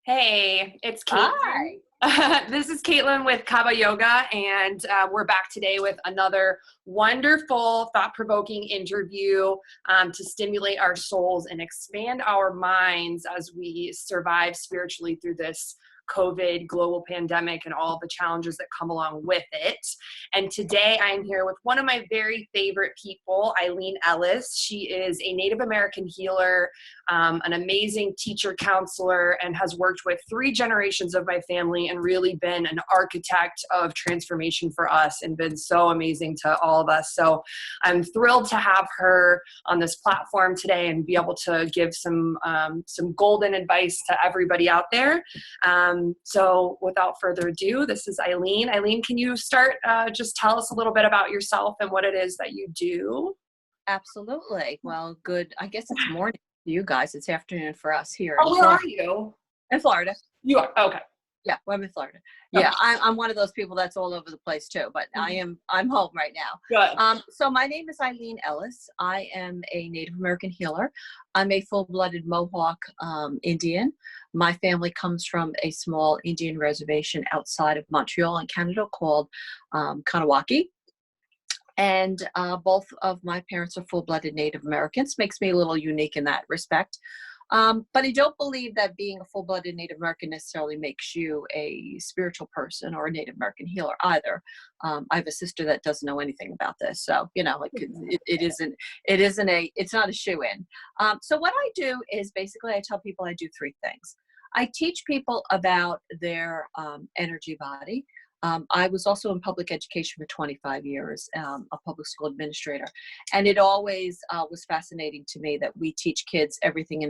Hey, it's Caitlin. Hi. This is Caitlin with CabaYoga, and we're back today with another wonderful, thought-provoking interview to stimulate our souls and expand our minds as we survive spiritually through this COVID global pandemic and all the challenges that come along with it. And today I'm here with one of my very favorite people, Eileen Ellis. She is a Native American healer, an amazing teacher counselor, and has worked with 3 generations of my family and really been an architect of transformation for us and been so amazing to all of us. So I'm thrilled to have her on this platform today and be able to give some golden advice to everybody out there. So without further ado, this is Eileen. Eileen, can you start, just tell us a little bit about yourself and what it is that you do? Absolutely. Well, good. I guess it's morning for you guys. It's afternoon for us here Oh, in where are Florida. you? In Florida. You are, okay. Yeah, I'm in Florida. Okay. Yeah, I'm one of those people that's all over the place too, but I'm home right now. Good. So my name is Eileen Ellis. I am a Native American healer. I'm a full-blooded Mohawk Indian. My family comes from a small Indian reservation outside of Montreal in Canada called Kanawaki. And both of my parents are full-blooded Native Americans. Makes me a little unique in that respect. But I don't believe that being a full-blooded Native American necessarily makes you a spiritual person or a Native American healer either. I have a sister that doesn't know anything about this. So, like it's not a shoe-in. So what I do is basically I tell people I do 3 things. I teach people about their energy body. I was also in public education for 25 years, a public school administrator. And it always was fascinating to me that we teach kids anything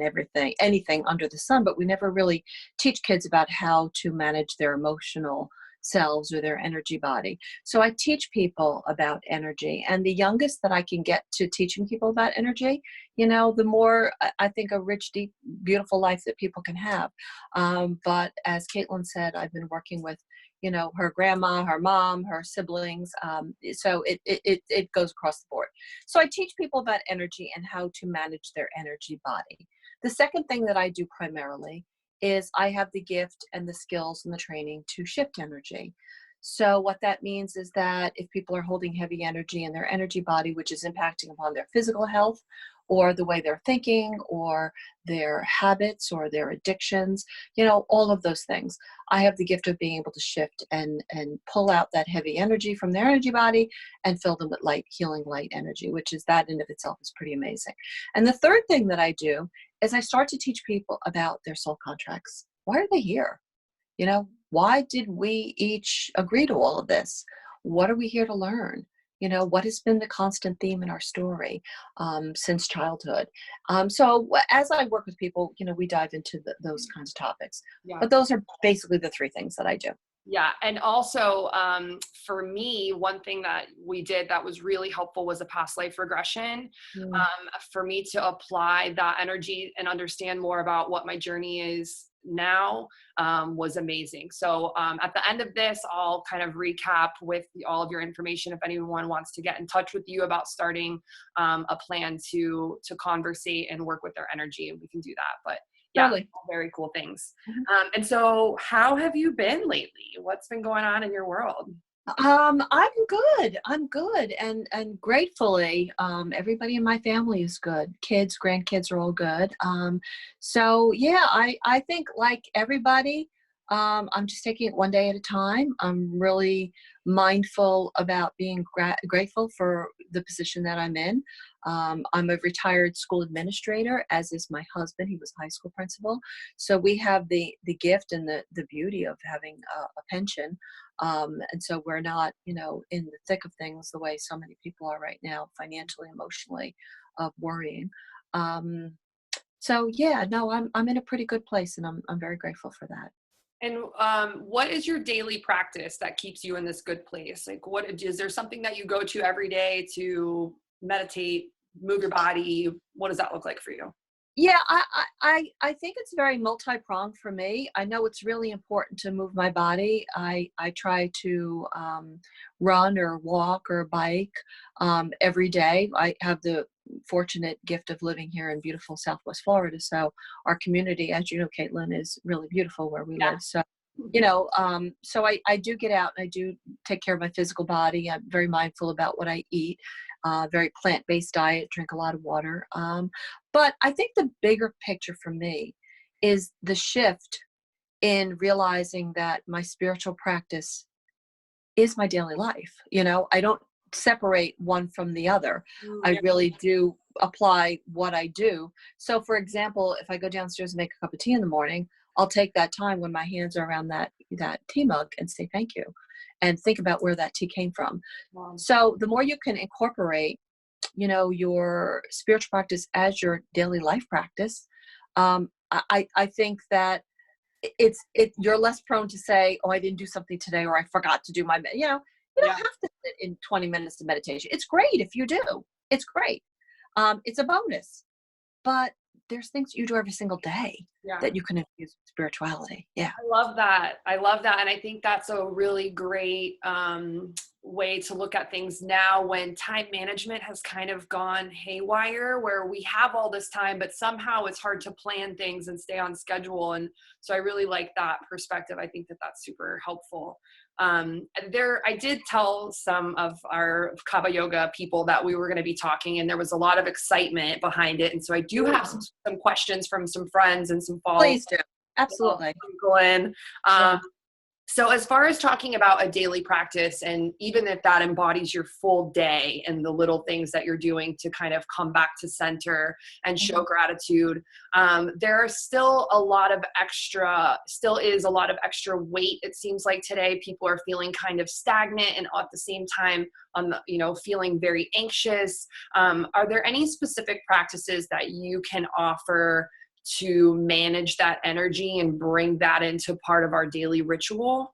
under the sun, but we never really teach kids about how to manage their emotional selves or their energy body. So I teach people about energy, and the youngest that I can get to teaching people about energy, the more I think a rich, deep, beautiful life that people can have. But as Caitlin said, I've been working with her grandma, her mom, her siblings. So it goes across the board. So I teach people about energy and how to manage their energy body. The second thing that I do primarily is I have the gift and the skills and the training to shift energy. So what that means is that if people are holding heavy energy in their energy body, which is impacting upon their physical health or the way they're thinking or their habits or their addictions, all of those things, I have the gift of being able to shift and pull out that heavy energy from their energy body and fill them with light, healing light energy, which is that in of itself is pretty amazing. And the third thing that I do is I start to teach people about their soul contracts. Why are they here? Why did we each agree to all of this? What are we here to learn? What has been the constant theme in our story since childhood? So as I work with people, we dive into those kinds of topics. Yeah. But those are basically the 3 things that I do. Yeah. And also, for me, one thing that we did that was really helpful was a past life regression. For me to apply that energy and understand more about what my journey is now was amazing. So at the end of this, I'll kind of recap with all of your information if anyone wants to get in touch with you about starting a plan to conversate and work with their energy. We can do that. But yeah, Totally. very cool things. And so how have you been lately? What's been going on in your world? I'm good. And gratefully, everybody in my family is good. Kids, grandkids are all good. So yeah, I think like everybody, I'm just taking it one day at a time. I'm really mindful about being grateful for the position that I'm in. I'm a retired school administrator, as is my husband. He was a high school principal. So we have the gift and the beauty of having a pension. And so we're not, in the thick of things the way so many people are right now, financially, emotionally, worrying. So yeah, no, I'm in a pretty good place, and I'm very grateful for that. And what is your daily practice that keeps you in this good place? Like, what is there something that you go to every day to meditate, move your body? What does that look like for you? Yeah, I think it's very multi-pronged for me. I know it's really important to move my body. I try to run or walk or bike every day. I have the fortunate gift of living here in beautiful Southwest Florida. So our community, as you know, Caitlin, is really beautiful where we live. So, so I do get out and I do take care of my physical body. I'm very mindful about what I eat, very plant-based diet, drink a lot of water. But I think the bigger picture for me is the shift in realizing that my spiritual practice is my daily life. I don't separate one from the other. I really do apply what I do. So for example, if I go downstairs and make a cup of tea in the morning, I'll take that time when my hands are around that tea mug and say thank you and think about where that tea came from. Wow. So the more you can incorporate, your spiritual practice as your daily life practice, I think that you're less prone to say, oh, I didn't do something today, or I forgot to do my, you don't have to sit in 20 minutes of meditation. It's great if you do. It's great. It's a bonus, but there's things you do every single day that you can infuse with spirituality. Yeah. I love that. And I think that's a really great way to look at things now when time management has kind of gone haywire, where we have all this time, but somehow it's hard to plan things and stay on schedule. And so I really like that perspective. I think that that's super helpful. I did tell some of our CabaYoga people that we were going to be talking, and there was a lot of excitement behind it. And so I do have some questions from some friends and some followers. Please do. Absolutely. Glenn. So as far as talking about a daily practice, and even if that embodies your full day and the little things that you're doing to kind of come back to center and show gratitude, there are still is a lot of extra weight. It seems like today people are feeling kind of stagnant and at the same time feeling very anxious. Are there any specific practices that you can offer to manage that energy and bring that into part of our daily ritual?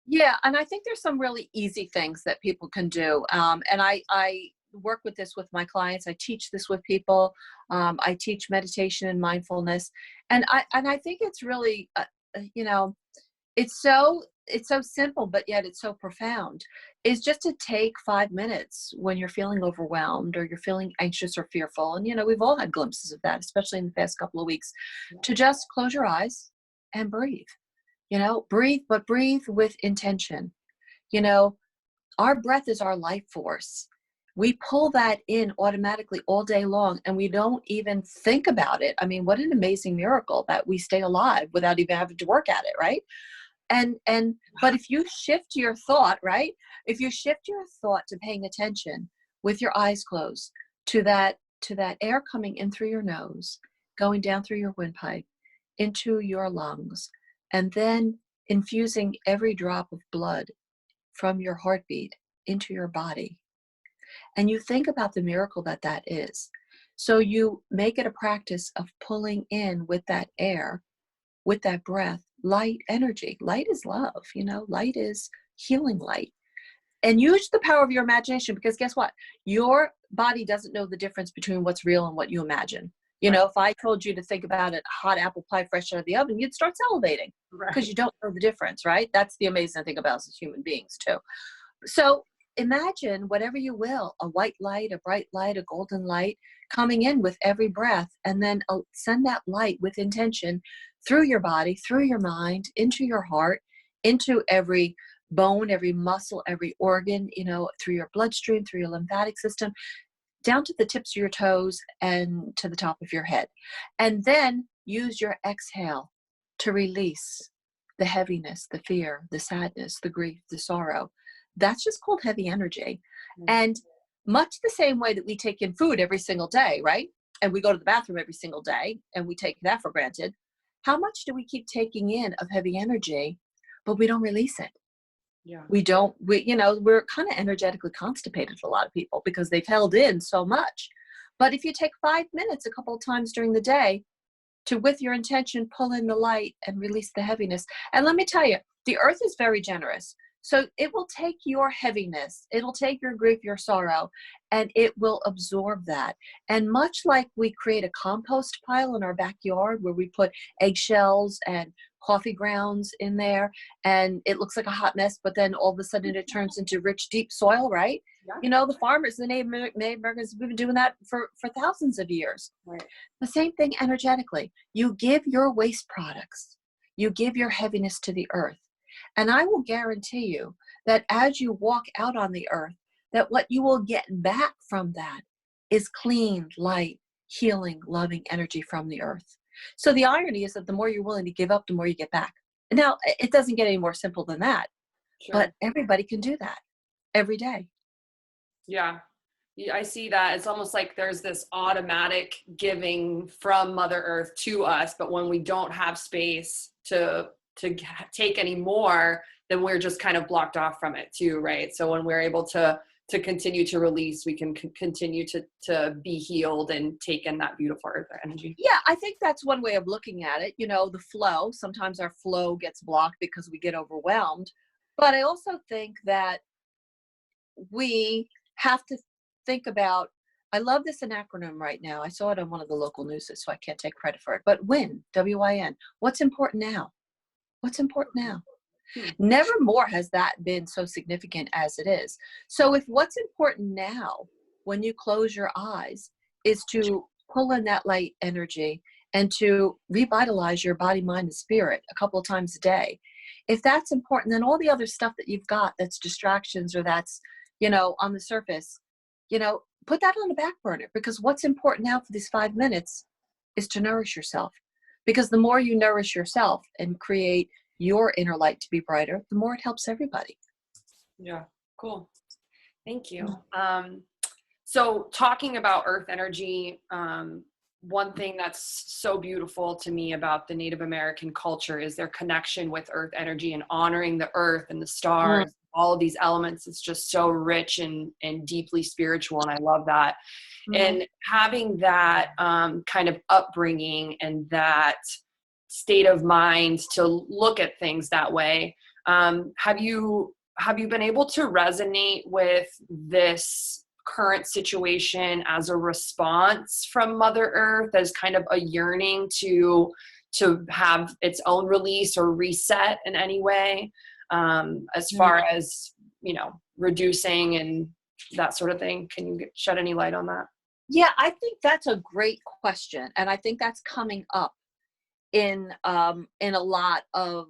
Yeah. And I think there's some really easy things that people can do. And I work with this with my clients. I teach this with people. I teach meditation and mindfulness. And I think it's really, it's so simple, but yet it's so profound, is just to take 5 minutes when you're feeling overwhelmed or you're feeling anxious or fearful. And, we've all had glimpses of that, especially in the past couple of weeks, to just close your eyes and breathe, but breathe with intention. Our breath is our life force. We pull that in automatically all day long and we don't even think about it. I mean, what an amazing miracle that we stay alive without even having to work at it, right? But if you shift your thought, right? If you shift your thought to paying attention with your eyes closed to that air coming in through your nose, going down through your windpipe, into your lungs, and then infusing every drop of blood from your heartbeat into your body. And you think about the miracle that is. So you make it a practice of pulling in with that air, with that breath, light energy. Light is love, light is healing light. And use the power of your imagination, because guess what? Your body doesn't know the difference between what's real and what you imagine. If I told you to think about a hot apple pie fresh out of the oven, you'd start salivating because you don't know the difference, right? That's the amazing thing about us as human beings too. So imagine whatever you will, a white light, a bright light, a golden light coming in with every breath, and then send that light with intention through your body, through your mind, into your heart, into every bone, every muscle, every organ, through your bloodstream, through your lymphatic system, down to the tips of your toes and to the top of your head. And then use your exhale to release the heaviness, the fear, the sadness, the grief, the sorrow. That's just called heavy energy. And much the same way that we take in food every single day, right? And we go to the bathroom every single day and we take that for granted. How much do we keep taking in of heavy energy, but we don't release it? Yeah. We're kind of energetically constipated for a lot of people because they've held in so much. But if you take 5 minutes a couple of times during the day to, with your intention, pull in the light and release the heaviness. And let me tell you, the earth is very generous. So it will take your heaviness, it'll take your grief, your sorrow, and it will absorb that. And much like we create a compost pile in our backyard where we put eggshells and coffee grounds in there, and it looks like a hot mess, but then all of a sudden it turns into rich, deep soil, right? Yeah. You know, the farmers, the Native Americans, we've been doing that for thousands of years. Right. The same thing energetically. You give your waste products, you give your heaviness to the earth. And I will guarantee you that as you walk out on the earth, that what you will get back from that is clean, light, healing, loving energy from the earth. So the irony is that the more you're willing to give up, the more you get back. Now, it doesn't get any more simple than that, Sure. but everybody can do that every day. Yeah. I see that. It's almost like there's this automatic giving from Mother Earth to us, but when we don't have space to take any more, then we're just kind of blocked off from it too, right? So when we're able to continue to release, we can continue to be healed and take in that beautiful earth energy. Yeah, I think that's one way of looking at it. You know, the flow, sometimes our flow gets blocked because we get overwhelmed. But I also think that we have to think about, I love this acronym right now. I saw it on one of the local newses, so I can't take credit for it. But WIN, W-I-N, what's important now? What's important now? Never more has that been so significant as it is. So if what's important now, when you close your eyes, is to pull in that light energy and to revitalize your body, mind, and spirit a couple of times a day, if that's important, then all the other stuff that you've got that's distractions or that's, you know, on the surface, you know, put that on the back burner, because what's important now for these 5 minutes is to nourish yourself. Because the more you nourish yourself and create your inner light to be brighter, the more it helps everybody. Yeah, cool. Thank you. So talking about earth energy, one thing that's so beautiful to me about the Native American culture is their connection with earth energy and honoring the earth and the stars, all of these elements. It's just so rich and deeply spiritual. And I love that. And having that kind of upbringing and that state of mind to look at things that way, have you been able to resonate with this current situation as a response from Mother Earth, as kind of a yearning to have its own release or reset in any way, as far as, you know, reducing and that sort of thing? Can you shed any light on that? Yeah, I think that's a great question. And I think that's coming up in a lot of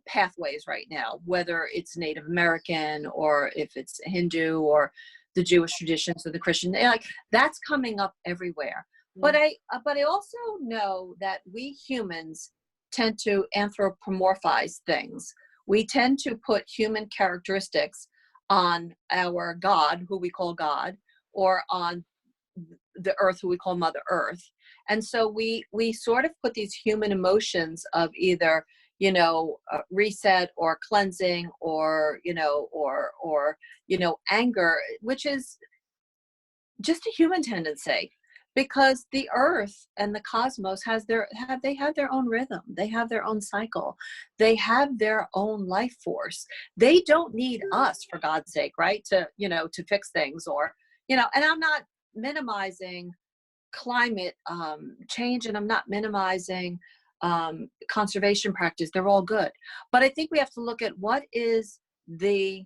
pathways right now, whether it's Native American or if it's Hindu or the Jewish traditions or the Christian, like that's coming up everywhere. But I also know that we humans tend to anthropomorphize things. We tend to put human characteristics on our God, who we call God, or on the earth, who we call Mother Earth. And so we sort of put these human emotions of either, you know, reset or cleansing or, you know, or, you know, anger, which is just a human tendency, because the earth and the cosmos have their own rhythm. They have their own cycle. They have their own life force. They don't need us, for God's sake, right? To, you know, to fix things or, you know, and I'm not minimizing climate change, and I'm not minimizing conservation practice. They're all good. But I think we have to look at what is the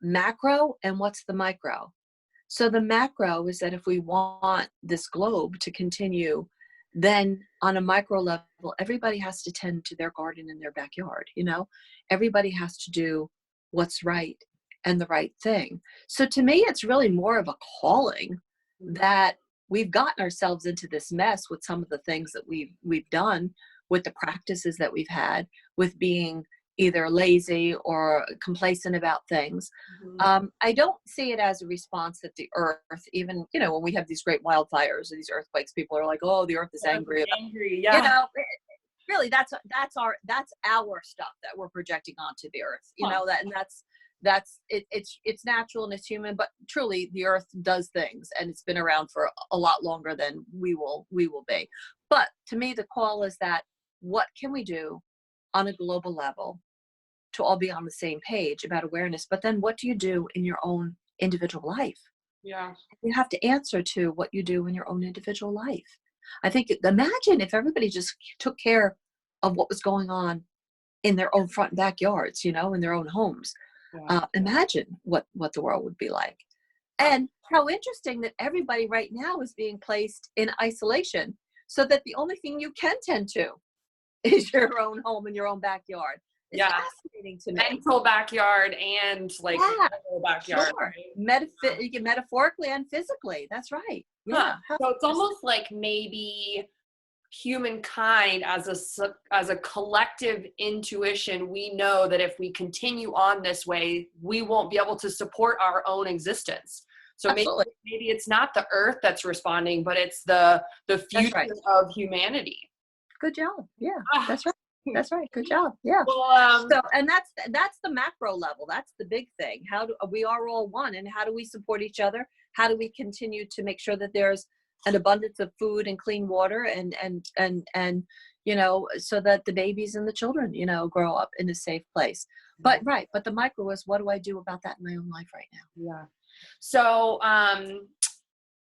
macro and what's the micro. So the macro is that if we want this globe to continue, then on a micro level, everybody has to tend to their garden in their backyard. You know, everybody has to do what's right and the right thing. So to me, it's really more of a calling that we've gotten ourselves into this mess with some of the things that we've done, with the practices that we've had, with being either lazy or complacent about things. I don't see it as a response that the earth, even, you know, when we have these great wildfires or these earthquakes, people are like, oh, the earth is angry. Yeah. You know, really, that's our stuff that we're projecting onto the earth. You know, that, and it's natural and it's human, but truly the earth does things, and it's been around for a lot longer than we will be. But to me, the call is that what can we do on a global level to all be on the same page about awareness? But then what do you do in your own individual life? Yeah. You have to answer to what you do in your own individual life. I think, imagine if everybody just took care of what was going on in their own front and backyards, in their own homes. Yeah. Imagine what the world would be like. And how interesting that everybody right now is being placed in isolation, so that the only thing you can tend to is your own home and your own backyard. It's Yeah. fascinating to me. Mental backyard and like physical backyard. Sure. Right? Metaphorically and physically. That's right. Huh. Yeah. So it's almost like maybe humankind as a collective intuition, we know that if we continue on this way, we won't be able to support our own existence. So maybe it's not the earth that's responding, but it's the future of humanity. Good job. Yeah, that's right. That's right. Good job. Yeah. Well, so, and that's the macro level. That's the big thing. How do we are all one, and how do we support each other? How do we continue to make sure that there's an abundance of food and clean water, and so that the babies and the children, grow up in a safe place. But the micro is, what do I do about that in my own life right now? Yeah. So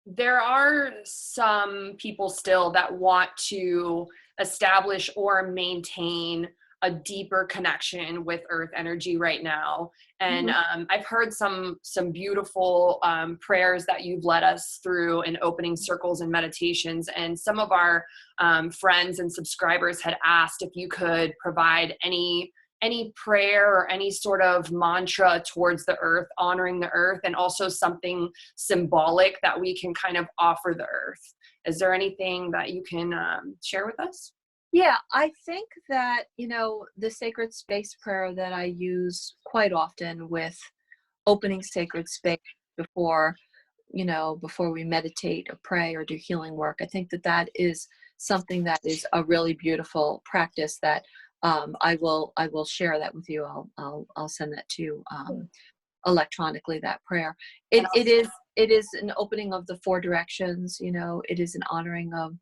there are some people still that want to establish or maintain a deeper connection with earth energy right now. And I've heard some beautiful prayers that you've led us through in opening circles and meditations. And some of our friends and subscribers had asked if you could provide any prayer or any sort of mantra towards the earth, honoring the earth, and also something symbolic that we can kind of offer the earth. Is there anything that you can share with us? Yeah, I think that, the sacred space prayer that I use quite often with opening sacred space before we meditate or pray or do healing work, I think that is something that is a really beautiful practice that I will share that with you. I'll send that to you electronically, that prayer. It is an opening of the four directions. It is an honoring of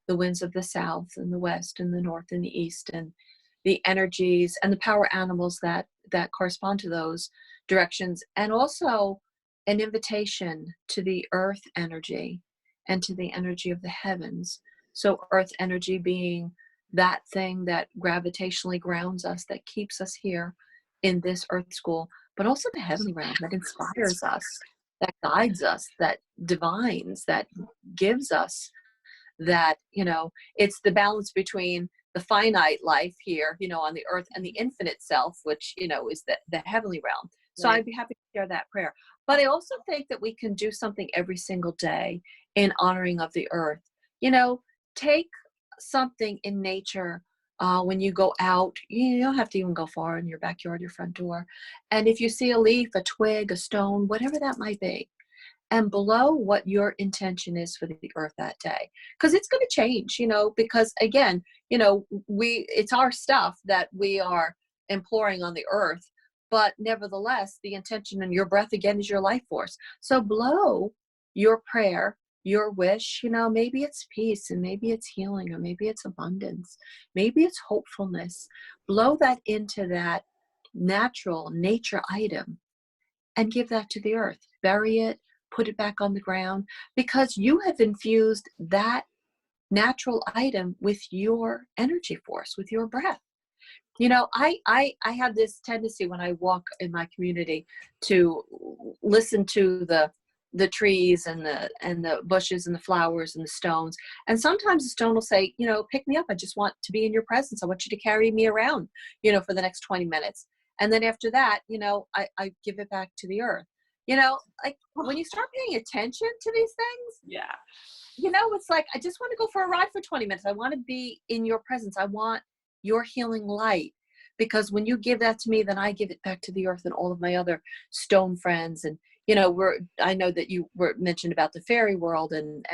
the winds of the south and the west and the north and the east, and the energies and the power animals that correspond to those directions, and also an invitation to the earth energy and to the energy of the heavens. So earth energy being that thing that gravitationally grounds us, that keeps us here in this earth school, but also the heavenly realm that inspires us, that guides us, that divines, that gives us that, it's the balance between the finite life here, on the earth, and the infinite self, which, is the heavenly realm. So I'd be happy to share that prayer. But I also think that we can do something every single day in honoring of the earth. Take something in nature. When you go out, you don't have to even go far in your backyard, your front door. And if you see a leaf, a twig, a stone, whatever that might be, and below what your intention is for the earth that day, because it's going to change, because again, it's our stuff that we are imploring on the earth, but nevertheless, the intention and your breath again is your life force. So blow your prayer, your wish, maybe it's peace, and maybe it's healing, or maybe it's abundance, maybe it's hopefulness. Blow that into that natural nature item and give that to the earth. Bury it, put it back on the ground, because you have infused that natural item with your energy force, with your breath. I have this tendency when I walk in my community to listen to the trees and the bushes and the flowers and the stones. And sometimes the stone will say, pick me up. I just want to be in your presence. I want you to carry me around, for the next 20 minutes. And then after that, I give it back to the earth. Like when you start paying attention to these things, it's like, I just want to go for a ride for 20 minutes. I want to be in your presence. I want your healing light, because when you give that to me, then I give it back to the earth and all of my other stone friends. And, I know that you were mentioned about the fairy world and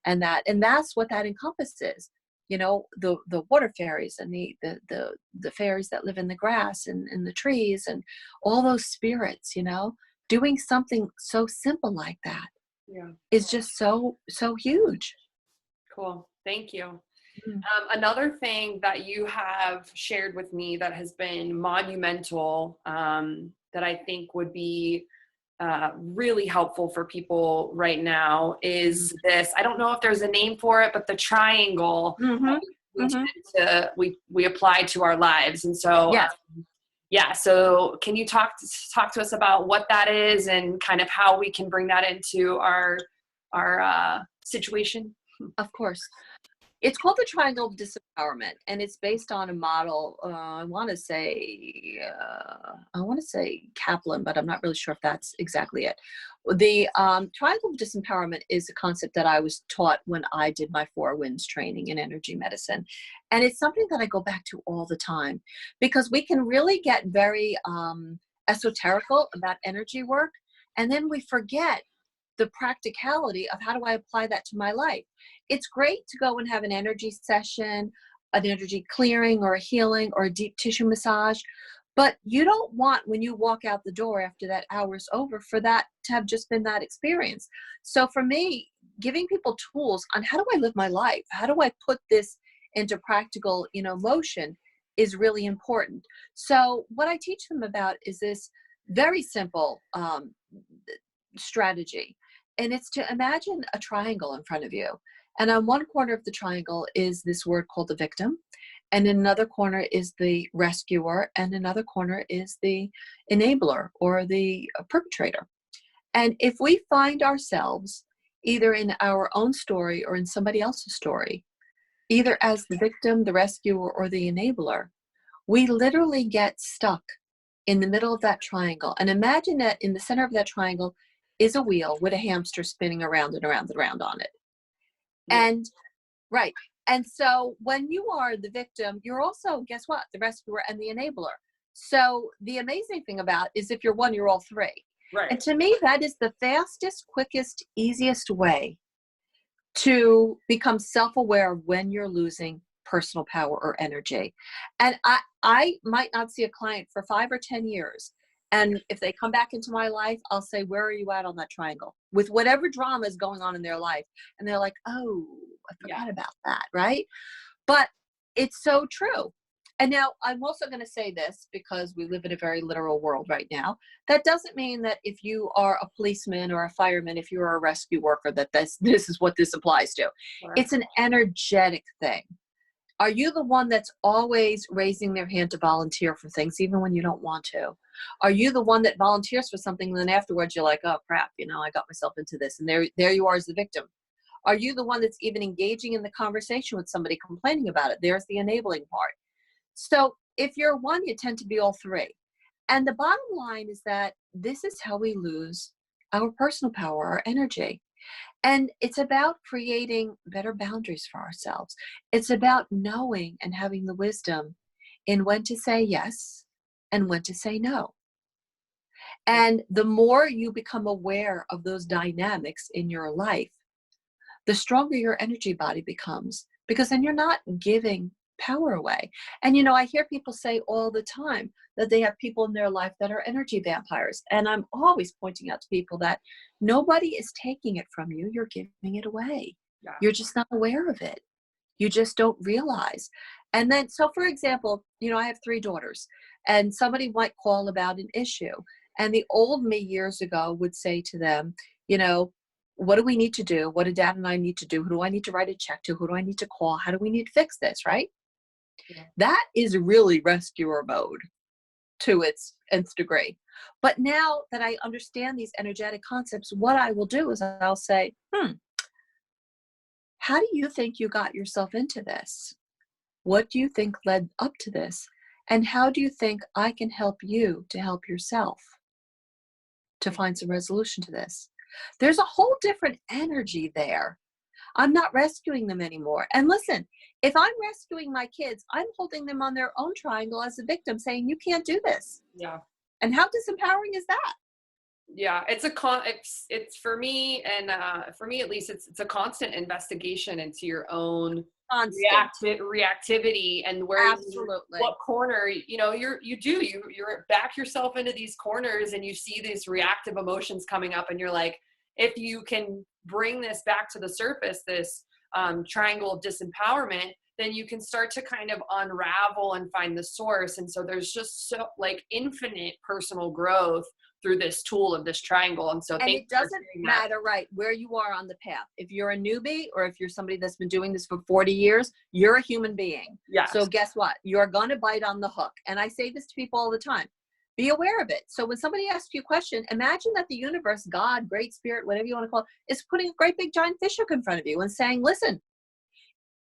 that's what that encompasses. The water fairies and the fairies that live in the grass and the trees and all those spirits, doing something so simple like that is just so huge. Cool. Thank you. Another thing that you have shared with me that has been monumental, that I think would be really helpful for people right now is this. I don't know if there's a name for it, but the triangle we tend to, we apply to our lives. And so, Yes. yeah. So can you talk to us about what that is and kind of how we can bring that into our situation? Of course. It's called the triangle of disempowerment, and it's based on a model. I want to say Kaplan, but I'm not really sure if that's exactly it. The triangle of disempowerment is a concept that I was taught when I did my Four Winds training in energy medicine, and it's something that I go back to all the time because we can really get very esoterical about energy work, and then we forget the practicality of how do I apply that to my life. It's great to go and have an energy session, an energy clearing or a healing or a deep tissue massage, but you don't want when you walk out the door after that hour's over for that to have just been that experience. So for me, giving people tools on how do I live my life? How do I put this into practical, motion is really important. So what I teach them about is this very simple strategy. And it's to imagine a triangle in front of you. And on one corner of the triangle is this word called the victim. And in another corner is the rescuer. And another corner is the enabler or the perpetrator. And if we find ourselves either in our own story or in somebody else's story, either as the victim, the rescuer, or the enabler, we literally get stuck in the middle of that triangle. And imagine that in the center of that triangle is a wheel with a hamster spinning around and around and around on it. Yeah. And right. And so when you are the victim, you're also, guess what, the rescuer and the enabler. So the amazing thing about is if you're one, you're all three. Right. And to me, that is the fastest, quickest, easiest way to become self-aware of when you're losing personal power or energy. And I might not see a client for 5 or 10 years. And if they come back into my life, I'll say, where are you at on that triangle? With whatever drama is going on in their life. And they're like, oh, I forgot about that, right? But it's so true. And now I'm also going to say this because we live in a very literal world right now. That doesn't mean that if you are a policeman or a fireman, if you're a rescue worker, that this is what this applies to. Sure. It's an energetic thing. Are you the one that's always raising their hand to volunteer for things, even when you don't want to? Are you the one that volunteers for something and then afterwards you're like, oh crap, I got myself into this, and there you are as the victim? Are you the one that's even engaging in the conversation with somebody complaining about it? There's the enabling part. So if you're one, you tend to be all three. And the bottom line is that this is how we lose our personal power, our energy. And it's about creating better boundaries for ourselves. It's about knowing and having the wisdom in when to say yes and when to say no. And the more you become aware of those dynamics in your life, the stronger your energy body becomes, because then you're not giving power away. And I hear people say all the time that they have people in their life that are energy vampires. And I'm always pointing out to people that nobody is taking it from you. You're giving it away. Yeah. You're just not aware of it. You just don't realize. And then, so for example, I have 3 daughters, and somebody might call about an issue. And the old me years ago would say to them, what do we need to do? What do Dad and I need to do? Who do I need to write a check to? Who do I need to call? How do we need to fix this, right? Yeah. That is really rescuer mode to its nth degree. But now that I understand these energetic concepts, what I will do is I'll say, how do you think you got yourself into this? What do you think led up to this? And how do you think I can help you to help yourself to find some resolution to this? There's a whole different energy there. I'm not rescuing them anymore. And listen, if I'm rescuing my kids, I'm holding them on their own triangle as a victim, saying, you can't do this. Yeah. And how disempowering is that? Yeah, it's for me, and for me at least, it's a constant investigation into your own reactivity and where what corner you back yourself into these corners, and you see these reactive emotions coming up, and you're like, if you can bring this back to the surface, this triangle of disempowerment, then you can start to kind of unravel and find the source. And so there's just so like infinite personal growth through this tool of this triangle. And so And it doesn't matter, right, where you are on the path. If you're a newbie or if you're somebody that's been doing this for 40 years, you're a human being. Yes. So guess what? You're going to bite on the hook. And I say this to people all the time. Be aware of it. So when somebody asks you a question, imagine that the universe, God, Great Spirit, whatever you want to call it, is putting a great big giant fish hook in front of you and saying, listen,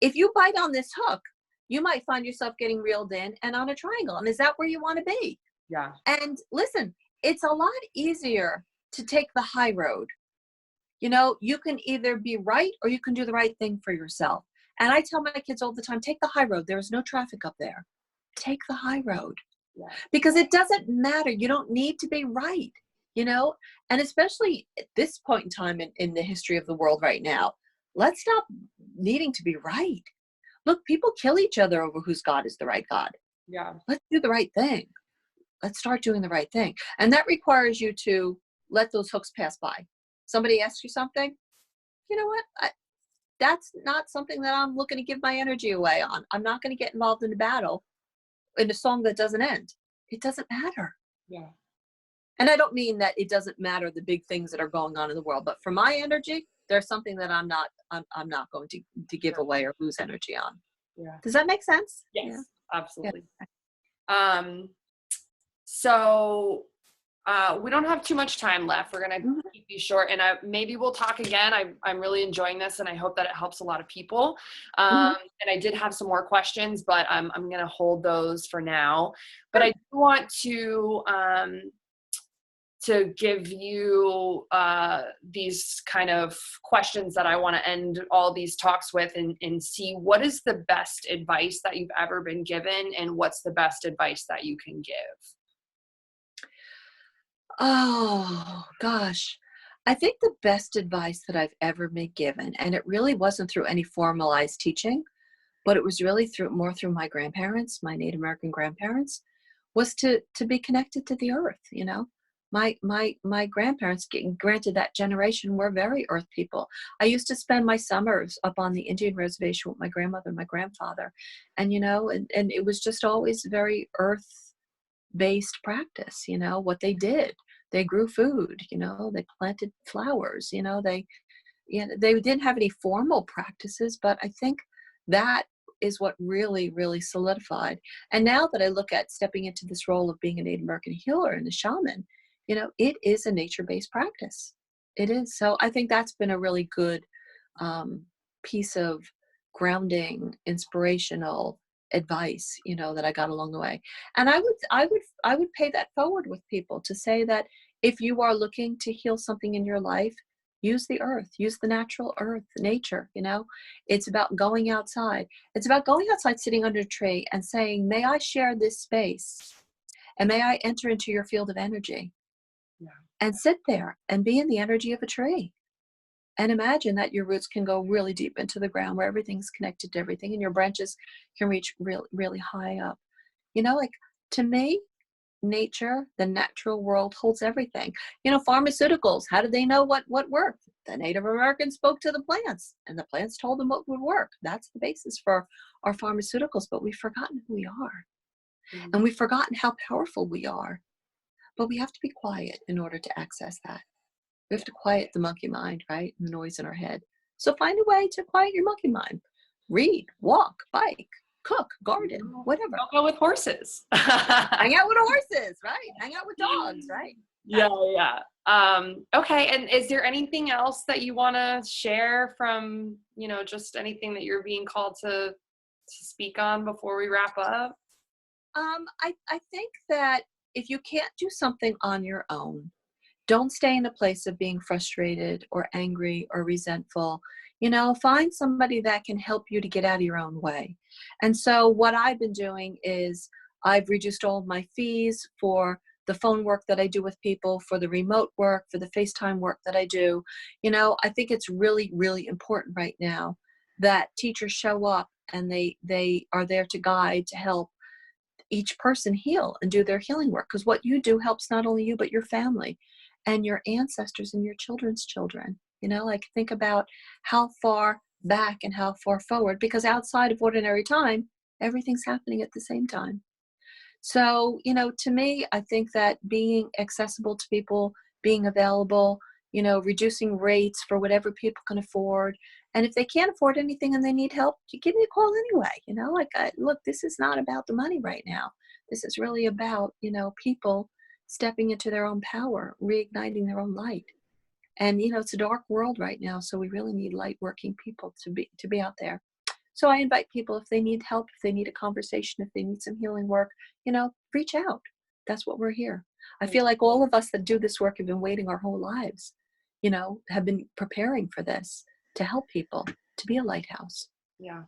if you bite on this hook, you might find yourself getting reeled in and on a triangle. And is that where you want to be? Yeah. And listen, it's a lot easier to take the high road. You know, you can either be right or you can do the right thing for yourself. And I tell my kids all the time, take the high road. There is no traffic up there. Take the high road. Yeah. Because it doesn't matter. You don't need to be right, you know, and especially at this point in time in the history of the world right now, let's stop needing to be right. Look, people kill each other over whose God is the right God. Yeah. Let's do the right thing. Let's start doing the right thing. And that requires you to let those hooks pass by. Somebody asks you something, you know what? That's not something that I'm looking to give my energy away on. I'm not going to get involved in a battle in a song that doesn't end. It doesn't matter. Yeah. And I don't mean that it doesn't matter the big things that are going on in the world, but for my energy, there's something that I'm not going to give away or lose energy on. Yeah. Does that make sense? Yes, Yeah. absolutely. So we don't have too much time left. We're going to keep these short, and maybe we'll talk again. I'm really enjoying this, and I hope that it helps a lot of people. And I did have some more questions, but I'm going to hold those for now. But I do want to give you these kind of questions that I want to end all these talks with, and see what is the best advice that you've ever been given, and what's the best advice that you can give. Oh, gosh. I think the best advice that I've ever been given, and it really wasn't through any formalized teaching, but it was really more through my grandparents, my Native American grandparents, was to be connected to the earth, you know. My grandparents, granted that generation, were very earth people. I used to spend my summers up on the Indian reservation with my grandmother and my grandfather. And, you know, and it was just always very earth-based practice, you know, what they did. They grew food, you know, they planted flowers, you know, they didn't have any formal practices, but I think that is what really, really solidified. And now that I look at stepping into this role of being a Native American healer and a shaman, you know, it is a nature-based practice. It is. So I think that's been a really good piece of grounding, inspirational advice, you know, that I got along the way. And I would pay that forward with people to say that if you are looking to heal something in your life, use the earth, use the natural earth, nature, you know. It's about going outside. It's about going outside, sitting under a tree and saying, may I share this space? And may I enter into your field of energy? Yeah. And sit there and be in the energy of a tree. And imagine that your roots can go really deep into the ground where everything's connected to everything and your branches can reach really high up. You know, like, to me, nature, the natural world holds everything. You know, pharmaceuticals, how did they know what worked? The Native Americans spoke to the plants and the plants told them what would work. That's the basis for our pharmaceuticals, but we've forgotten who we are. And we've forgotten how powerful we are. But we have to be quiet in order to access that. We have to quiet the monkey mind, right? The noise in our head. So find a way to quiet your monkey mind. Read, walk, bike, cook, garden, whatever. Don't go with horses. Hang out with horses, right? Hang out with dogs, right? Yeah. Okay. And is there anything else that you want to share from, you know, just anything that you're being called to speak on before we wrap up? I think that if you can't do something on your own, don't stay in a place of being frustrated or angry or resentful. You know, find somebody that can help you to get out of your own way. And so what I've been doing is I've reduced all of my fees for the phone work that I do with people, for the remote work, for the FaceTime work that I do. You know, I think it's really, really important right now that teachers show up and they are there to guide, to help each person heal and do their healing work. Because what you do helps not only you, but your family and your ancestors and your children's children. You know, like, think about how far back and how far forward, because outside of ordinary time, everything's happening at the same time. So, to me, I think that being accessible to people, being available, reducing rates for whatever people can afford. And if they can't afford anything and they need help, you give me a call anyway. Look, this is not about the money right now. This is really about, people stepping into their own power, reigniting their own light. And, it's a dark world right now. So we really need light working people to be out there. So I invite people, if they need help, if they need a conversation, if they need some healing work, reach out. That's what we're here. I feel like all of us that do this work have been waiting our whole lives, have been preparing for this to help people, to be a lighthouse. Yeah.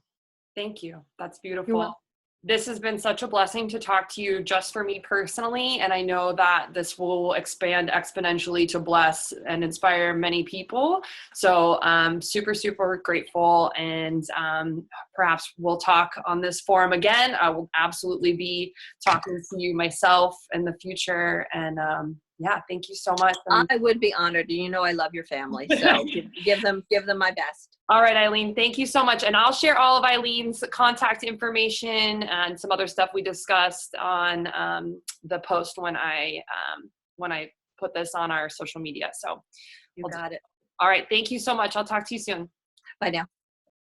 Thank you. That's You're beautiful. welcome. This has been such a blessing to talk to you just for me personally. And I know that this will expand exponentially to bless and inspire many people. So I'm super, super grateful. And perhaps we'll talk on this forum again. I will absolutely be talking to you myself in the future. And yeah, thank you so much. I would be honored. I love your family. So give them my best. All right, Eileen, thank you so much. And I'll share all of Eileen's contact information and some other stuff we discussed on the post when I put this on our social media. So You got it. All right, thank you so much. I'll talk to you soon. Bye now.